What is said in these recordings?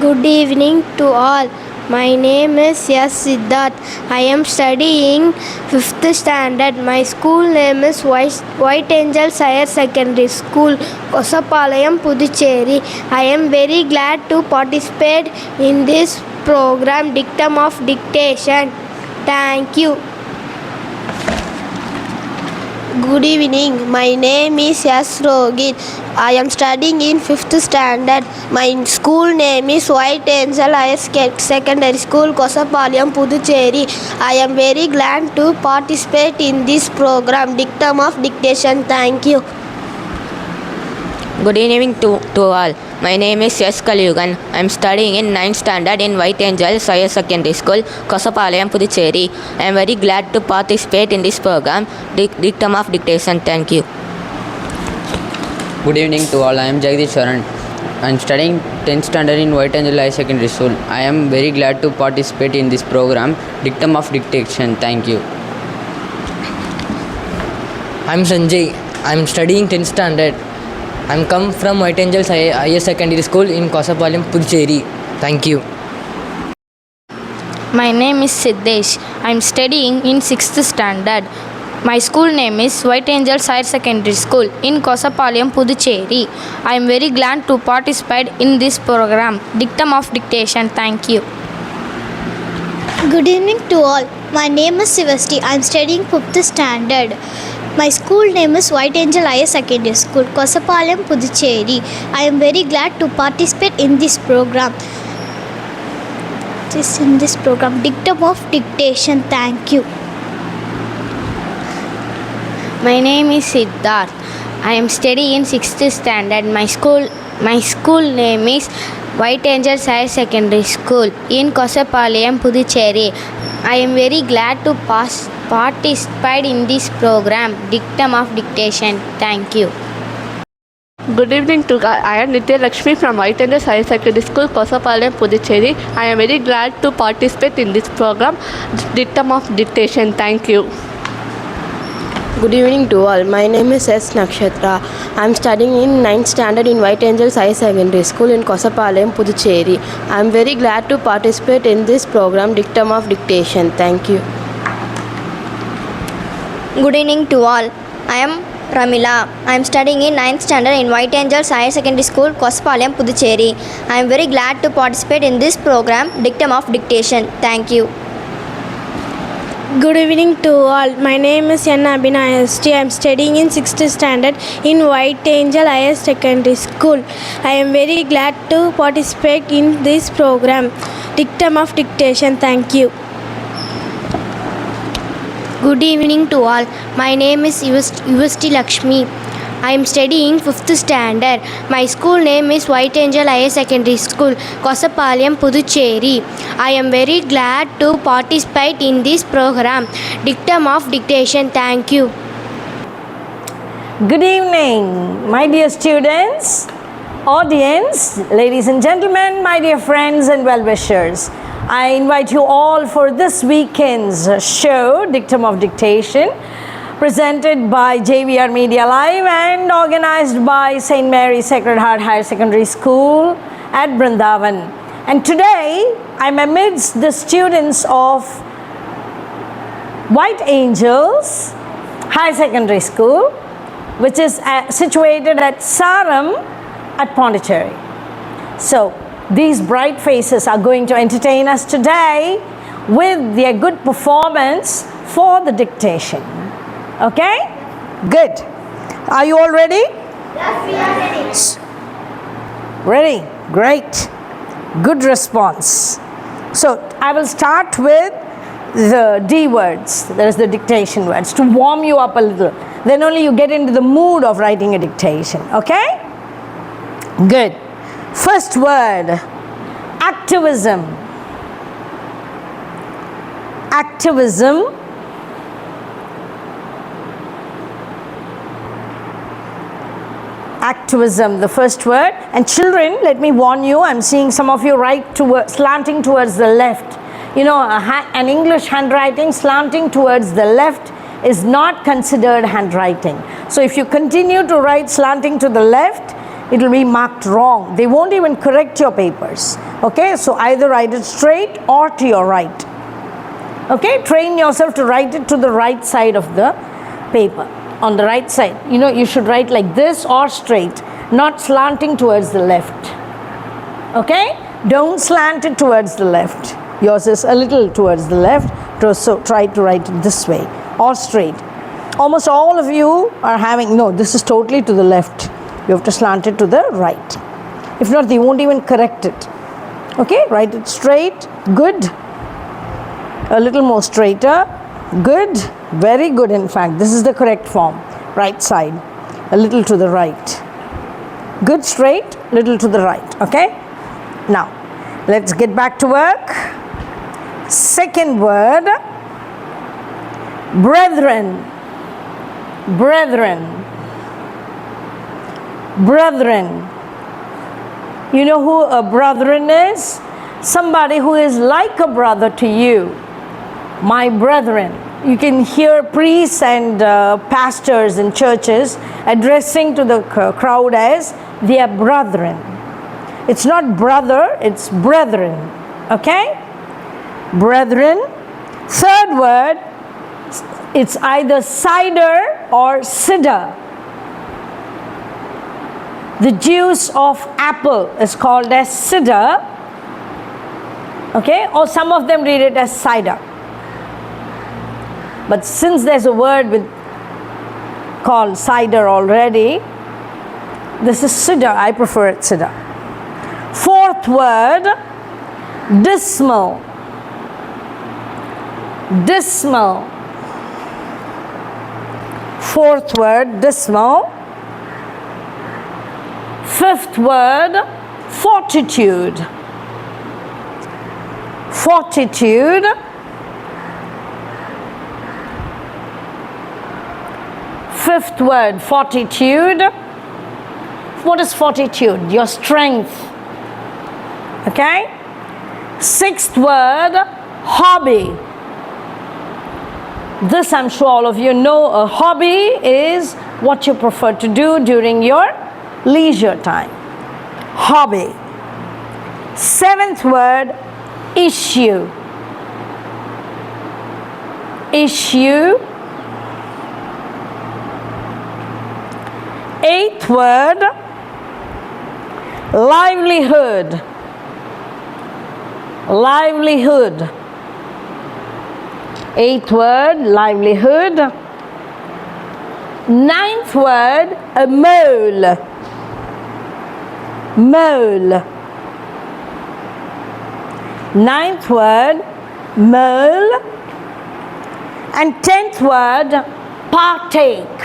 Good evening to all. My name is S. Siddharth. I am studying 5th standard. My school name is White Angels Higher Secondary School, Kosapalayam, Puducherry. I am very glad to participate in this program, Dictum of Dictation. Thank you. Good evening. My name is S. Rogit. I am studying in 5th standard. My school name is White Angel Higher Secondary School, Kosapalayam, Puducherry. I am very glad to participate in this program, Dictum of Dictation. Thank you. Good evening to all. My name is S. Kaliyugan. I am studying in 9th standard in White Angels Higher Secondary School, Kosapalayam, Puducherry. I am very glad to participate in this program, Dictum of Dictation. Thank you. Good evening to all. I am Jagdish Sharan. I am studying 10th standard in White Angel High Secondary School. I am very glad to participate in this program, Dictum of Dictation. Thank you. I am Sanjay. I am studying 10th standard. I am come from White Angels Higher Secondary School in Kosapalayam, Puducherry. Thank you. My name is Siddesh. I am studying in 6th standard. My school name is White Angels Higher Secondary School in Kosapalayam, Puducherry. I am very glad to participate in this program, Dictum of Dictation. Thank you. Good evening to all. My name is Sivasti. I am studying 5th standard. My school name is White Angel Higher Secondary School, Kosapalayam, Puducherry. I am very glad to participate in this program. Dictum of Dictation. Thank you. My name is Siddharth. I am studying in 6th standard. My school name is White Angels Higher Secondary School in Kosapalayam, Puducherry. I am very glad to participate in this program, Dictum of Dictation. Thank you. Good evening to all. I am Nitya Lakshmi from White Angels Higher Secondary School, Kosapalayam, Puducherry. I am very glad to participate in this program, Dictum of Dictation. Thank you. Good evening to all. My name is S. Nakshatra. I am studying in 9th standard in White Angels High Secondary School in Kosapalayam, Puducherry. I am very glad to participate in this program, Dictum of Dictation. Thank you. Good evening to all. I am Ramila. I am studying in 9th standard in White Angels Higher Secondary School, Kosapalayam, Puducherry. I am very glad to participate in this program, Dictum of Dictation. Thank you. Good evening to all. My name is N. Abhinay ST. I am studying in 6th standard in White Angel Higher Secondary School. I am very glad to participate in this program, Dictum of Dictation. Thank you. Good evening to all. My name is Yuvasti Lakshmi. I am studying 5th standard. My school name is White Angel Higher Secondary School, Kosapalayam, Puducherry. I am very glad to participate in this program, Dictum of Dictation. Thank you. Good evening, my dear students, audience, ladies and gentlemen, my dear friends and well-wishers. I invite you all for this weekend's show, Dictum of Dictation, presented by JVR Media Live and organized by St.MARY'S Sacred Heart Higher Secondary School at Brindavan. And today, I'm amidst the students of White Angels High Secondary School, which is situated at Saram at Pondicherry. So, these bright faces are going to entertain us today with their good performance for the dictation. Okay? Good. Are you all ready? Yes, we are Ready? ready. Great. Good response. So, I will start with the D words. That is the dictation words to warm you up a little. Then only you get into the mood of writing a dictation. Okay? Good. First word, activism. Activism. Activism, the first word. And children, let me warn you, I'm seeing some of you slanting towards the left. You know, an English handwriting slanting towards the left is not considered handwriting. So if you continue to write slanting to the left, it will be marked wrong. They won't even correct your papers. Okay, so either write it straight or to your right. Okay, train yourself to write it to the right side of the paper. On the right side, you should write like this or straight, not slanting towards the left. Okay, don't slant it towards the left. Yours is a little towards the left, so try to write it this way or straight. Almost all of you are having, no, this is totally to the left. You have to slant it to the right. If not, they won't even correct it. Okay, write it straight, good. A little more straighter, good, very good. In fact, this is the correct form. Right side, a little to the right. Good, straight, little to the right. Okay, now let's get back to work. Second word, brethren. Brethren. Brethren. You know who a brethren is? Somebody who is like a brother to you. My brethren. You can hear priests and pastors in churches addressing to the crowd as their brethren. It's not brother, it's brethren. Okay? Brethren. Third word, it's either cider or cider. The juice of apple is called as cider. Okay? Or some of them read it as cider. But since there's a word called cider already, this is cider. I prefer it cider. Fourth word, dismal. Dismal. Fourth word, dismal. Fifth word, fortitude. Fortitude. Fifth word, fortitude. What is fortitude? Your strength. Okay? Sixth word, hobby. This I'm sure all of you know. A hobby is what you prefer to do during your leisure time. Hobby. Seventh word, issue. Issue. Eighth word, livelihood. Livelihood. Eighth word, livelihood. Ninth word, a mole. Mole. Ninth word, mole. And 10th word, partake.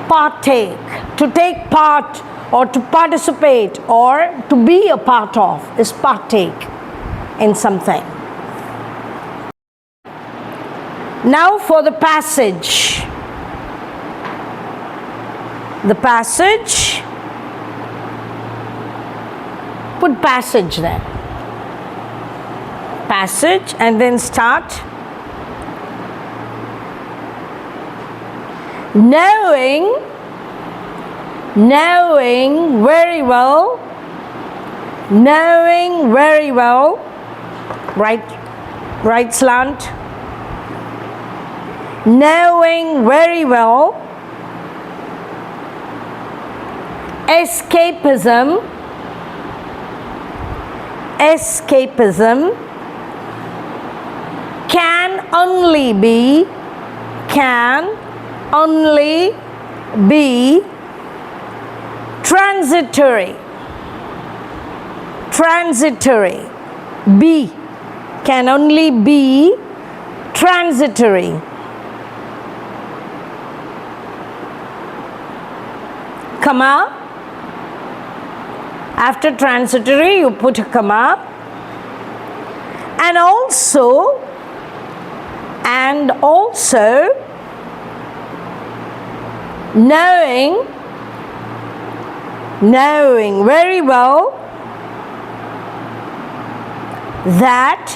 Partake. To take part or to participate or to be a part of is partake in something. Now for the passage. The passage. Put passage there. Passage and then start. Knowing very well, knowing very well, right slant, knowing very well, escapism, can only be transitory. Be can only be transitory. Comma. After transitory, you put a comma. And also knowing very well that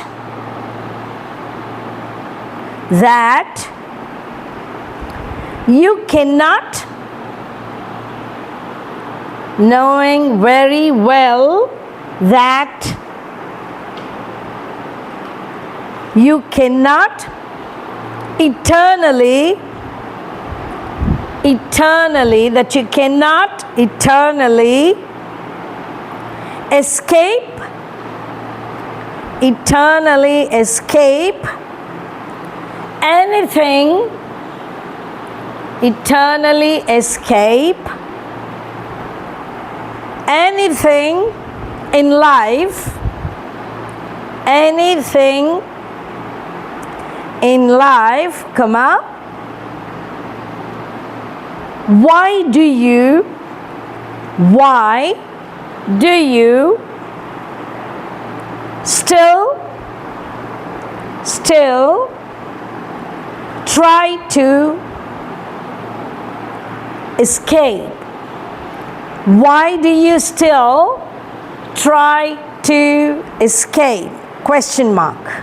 you cannot knowing very well that you cannot eternally, that you cannot eternally escape anything, in life, comma, why do you still try to escape? Why do you still try to escape? Question mark.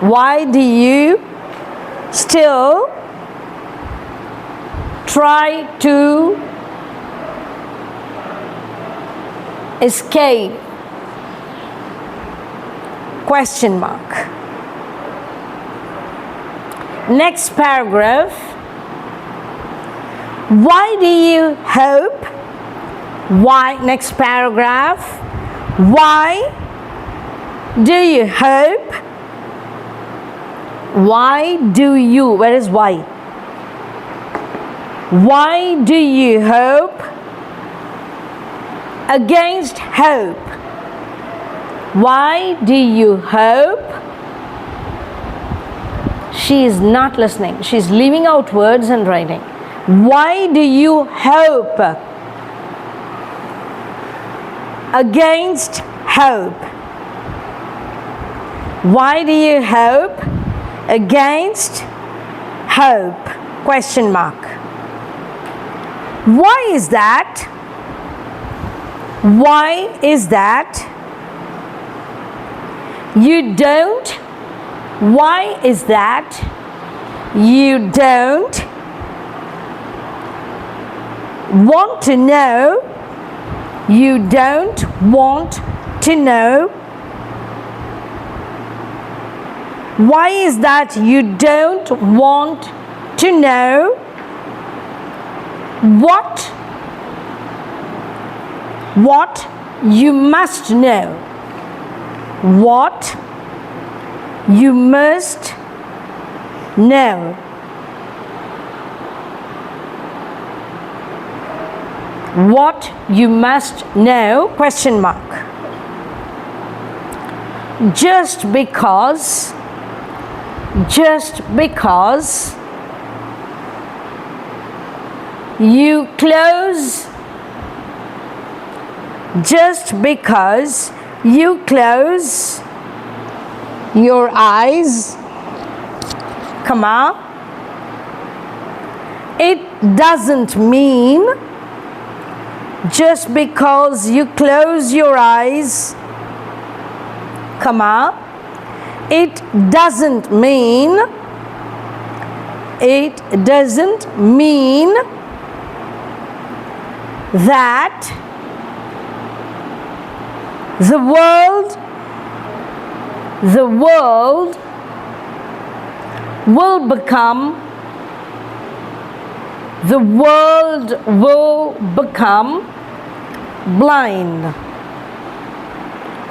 Why do you still try to escape? Question mark. Next paragraph. Why do you hope? Why? Next paragraph. Why do you hope? Why do you? Where is why? Why do you hope against hope? Why do you hope? She is not listening. She is leaving out words and writing. Why do you hope against hope? Why do you hope against hope? Question mark. Why is that? Why is that? You don't. Why is that? You don't want to know. You don't want to know. Why is that you don't want to know? What you must know. What you must know. What you must know? Question mark. Just because you close, your eyes, comma, it doesn't mean, just because you close your eyes, comma, it doesn't mean that the world will become blind.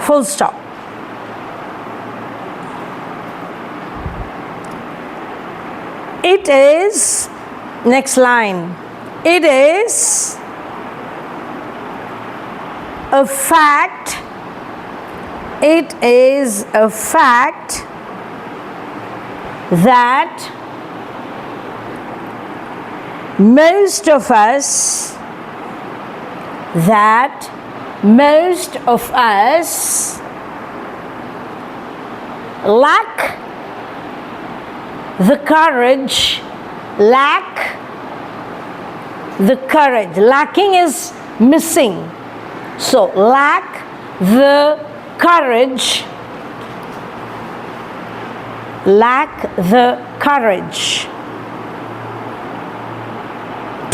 Full stop. It is, next line, it is a fact, that most of us lack the courage. Lacking is missing. So lack the courage.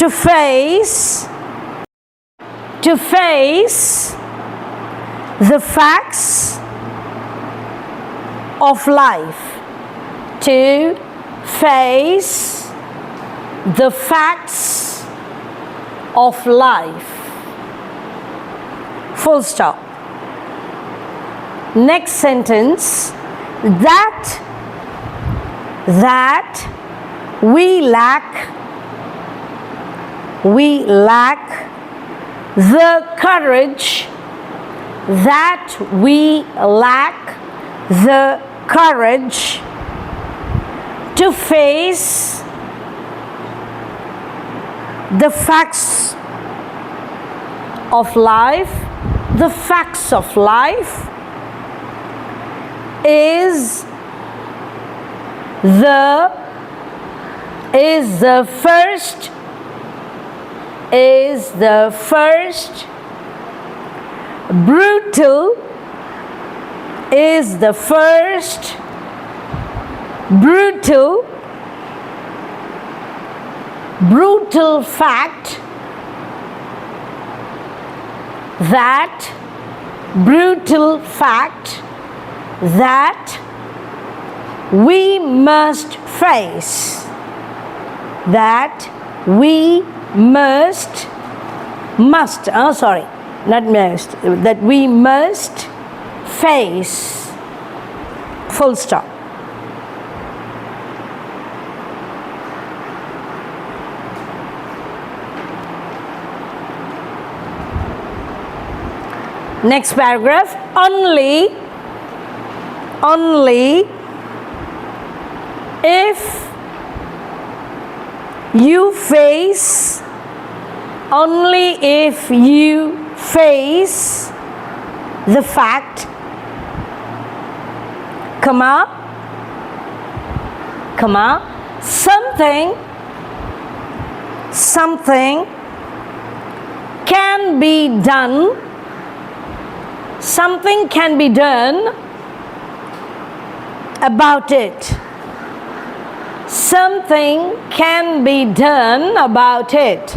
To face the facts of life. To face the facts of life. Full stop. Next sentence. That we lack the courage, that we lack the courage to face the facts of life. The facts of life is the first brutal fact that we must face, that we must face. Full stop. Next paragraph. Only if you face the fact, something can be done, about it. Something can be done about it.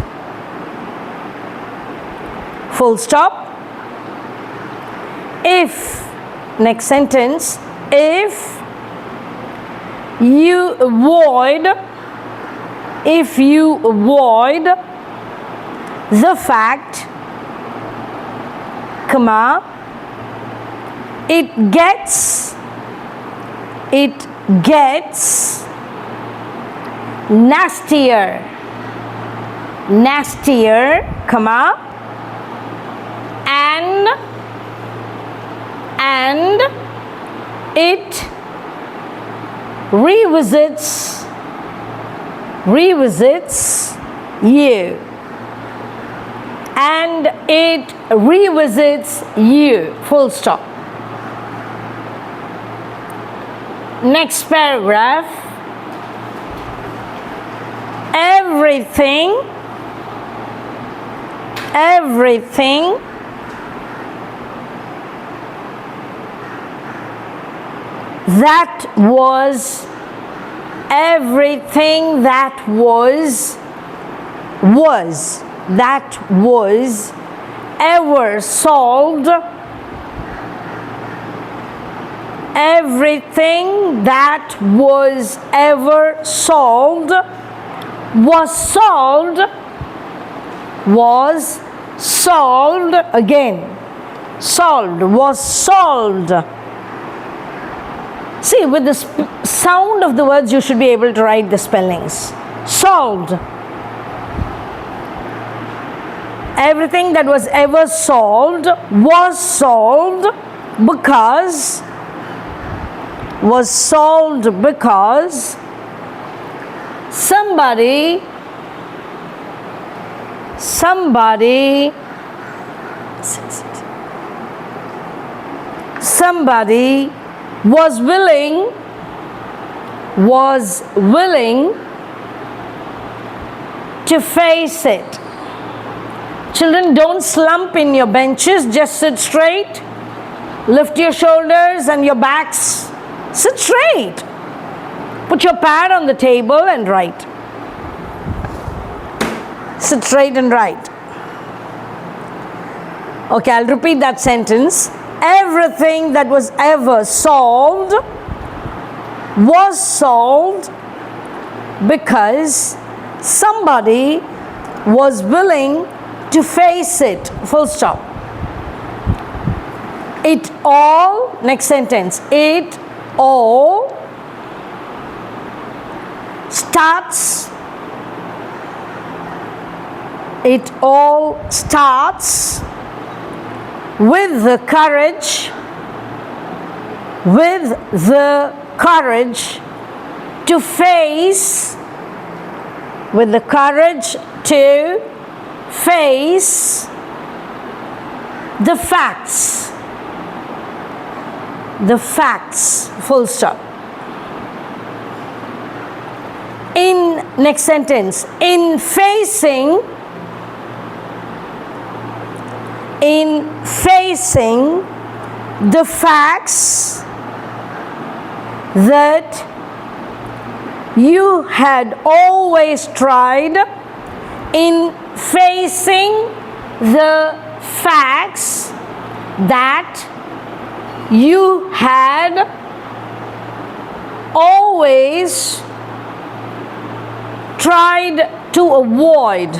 Full stop. If, next sentence, if you avoid the fact, it gets nastier, and it revisits you, and it revisits you. Full stop. Next paragraph. Everything that was ever solved, everything that was ever solved was solved See, with the sound of the words you should be able to write the spellings. Solved. Everything that was ever solved was solved because somebody was willing to face it. Children, don't slump in your benches, just sit straight. Lift your shoulders and your backs. Sit straight. Put your pad on the table and write. Sit straight and write. Okay, I'll repeat that sentence. Everything that was ever solved was solved because somebody was willing to face it. Full stop. It all, next sentence, it all starts, it all starts with the courage to face, with the courage to face the facts. The facts, full stop. In, next sentence, in facing the facts that you had always tried, in facing the facts that you had always tried to avoid,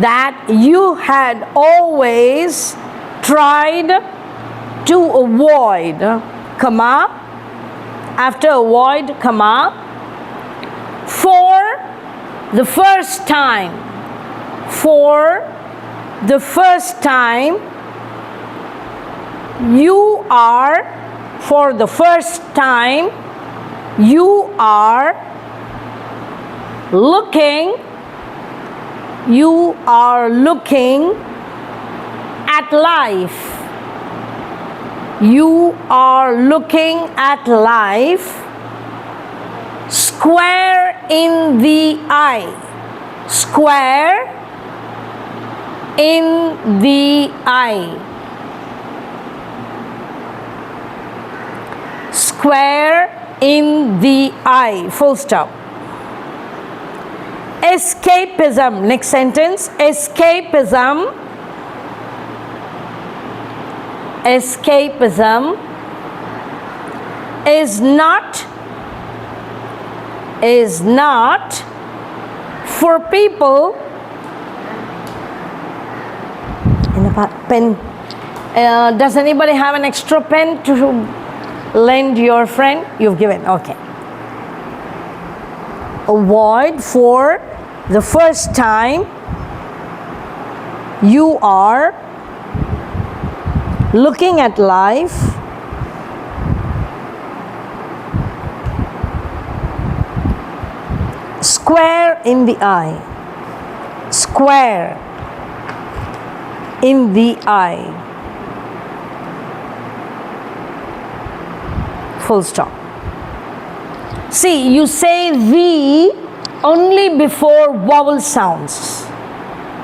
that you had always tried to avoid, comma, after avoid, comma, for the first time, for the first time, you are, for the first time, you are looking at life. You are looking at life square in the eye. Square in the eye. Square in the eye. Full stop. Escapism. Next sentence. Escapism. Escapism is not for people. In a pen. Does anybody have an extra pen to lend your friend? You've given. Okay. Avoid, for the first time, you are looking at life square in the eye. Square in the eye. Full stop. See, you say the only before vowel sounds,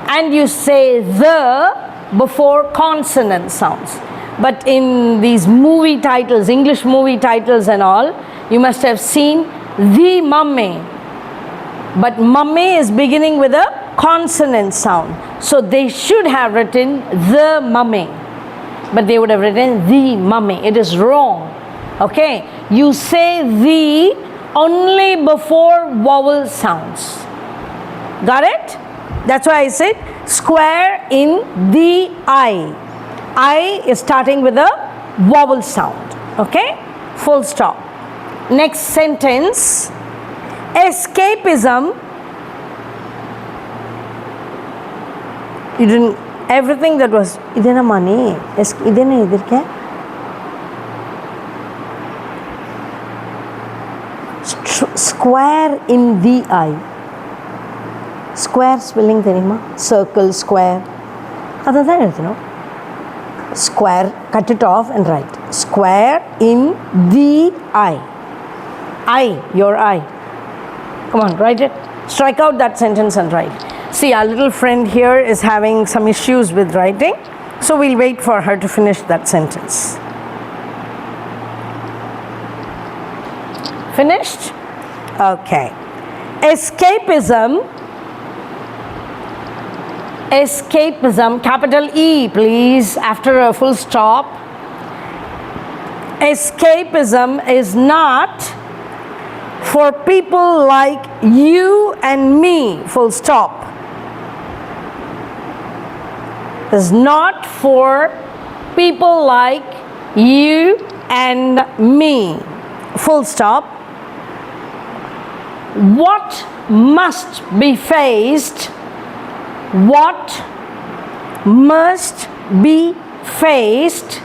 and you say the before consonant sounds. But in these movie titles, English movie titles and all, you must have seen the mummy. But mummy is beginning with a consonant sound. So they should have written the mummy, but they would have written the mummy. It is wrong. Okay? You say the only before vowel sounds. Got it? That's why I said square in the eye. I is starting with a vowel sound. Okay? Full stop. Next sentence. Escapism. You didn't, everything that was, idena money, idena idirke. Square in the eye. Square spelling theriyuma? Circle, square. Adha edutano. Square, cut it off and write. Square in the eye. Eye, your eye. Come on, write it. Strike out that sentence and write. See, our little friend here is having some issues with writing, so we'll wait for her to finish that sentence. Finished? Okay. Escapism Escapism, capital E, please, after a full stop. Escapism is not for people like you and me, full stop. Is not for people like you and me, full stop. What must be faced, what must be faced,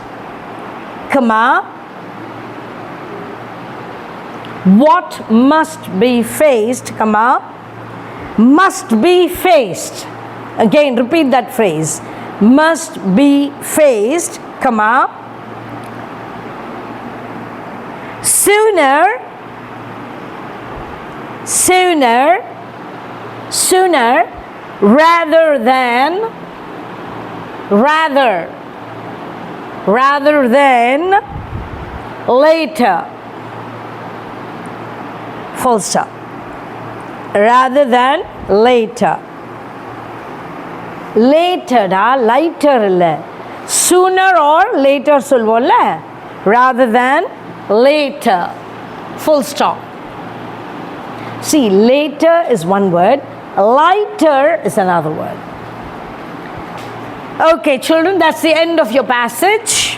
comma, what must be faced, comma, must be faced. Again, repeat that phrase. Must be faced, comma, sooner, rather than later, full stop. Rather than later. Later lighter illa, sooner or later solvolla, rather than later, full stop. See, later is one word, lighter is another word. Okay, children, that's the end of your passage.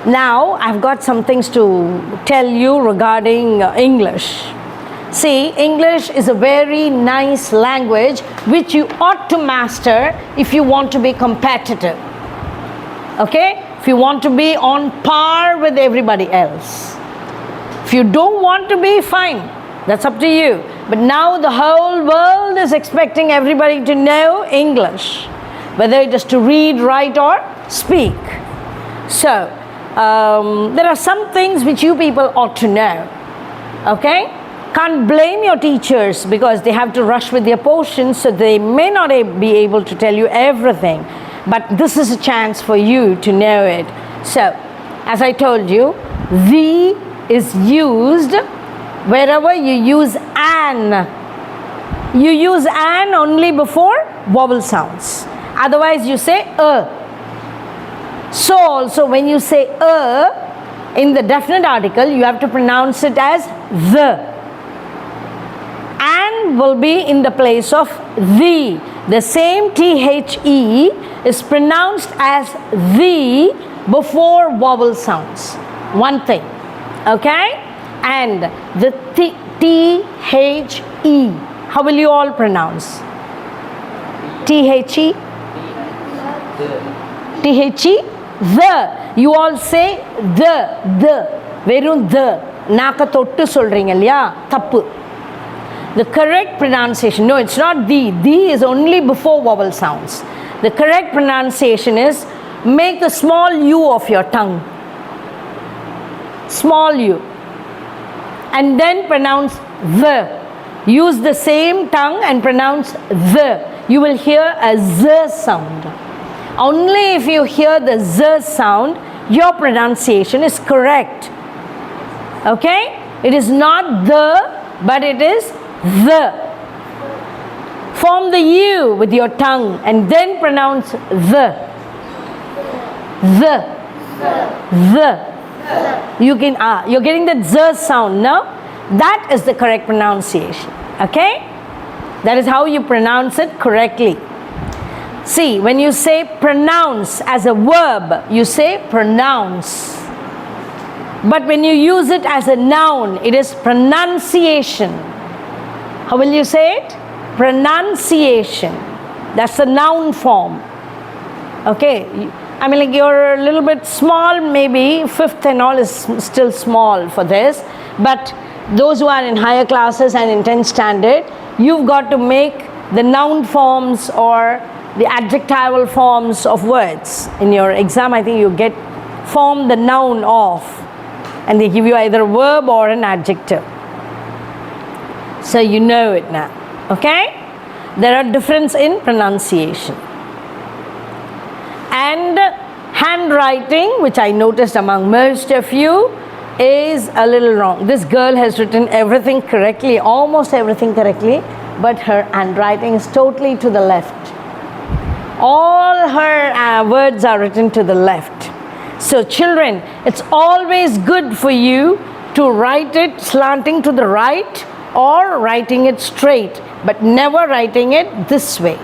Now I've got some things to tell you regarding English. See, English is a very nice language which you ought to master if you want to be competitive. Okay? If you want to be on par with everybody else. If you don't want to be, fine. That's up to you. But now the whole world is expecting everybody to know English, whether it is to read, write or speak. So, there are some things which you people ought to know. Okay? Can't blame your teachers because they have to rush with their portions, so they may not be able to tell you everything. But this is a chance for you to know it. So, as I told you, the is used wherever you use an. You use an only before vowel sounds. Otherwise, you say a. So, also when you say a in the definite article, you have to pronounce it as the. And will be in the place of the. The same THE is pronounced as the before vowel sounds. One thing. Okay? And the THE. How will you all pronounce? THE? THE? The. You all say the. Verum the. Naka tottu solringa illaya? Thappu. The correct pronunciation, no, it's not the. The is only before vowel sounds. The correct pronunciation is make the small u of your tongue. Small u. And then pronounce the. Use the same tongue and pronounce the. You will hear a z sound. Only if you hear the z sound, your pronunciation is correct. Okay? It is not the, but it is the. Form the U with your tongue and then pronounce the. You can, you're getting the z sound now. That is the correct pronunciation. Okay? That is how you pronounce it correctly. See, when you say pronounce as a verb, you say pronounce. But when you use it as a noun, it is pronunciation. How will you say it? Pronunciation. That's the noun form. Okay? I mean, like you're a little bit small, maybe 5th and all is still small for this. But those who are in higher classes and in 10th standard, you've got to make the noun forms or the adjectival forms of words. In your exam, I think you get form the noun of, and they give you either a verb or an adjective. So you know it now. Okay? There are differences in pronunciation. And handwriting, which I noticed among most of you, is a little wrong. This girl has written everything correctly, almost everything correctly, but her handwriting is totally to the left. All her words are written to the left. So children, it's always good for you to write it slanting to the right or writing it straight, but never writing it this way.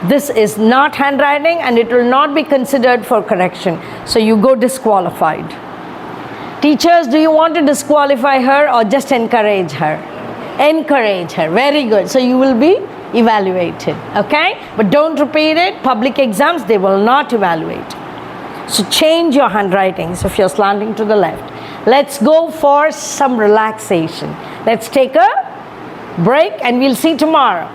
This is not handwriting and it will not be considered for correction. So you go disqualified. Teachers, do you want to disqualify her or just encourage her? Encourage her. Very good. So you will be evaluated. Okay? But don't repeat it. Public exams, they will not evaluate. So change your handwriting. So if you're slanting to the left. Let's go for some relaxation. Let's take a break and we'll see tomorrow.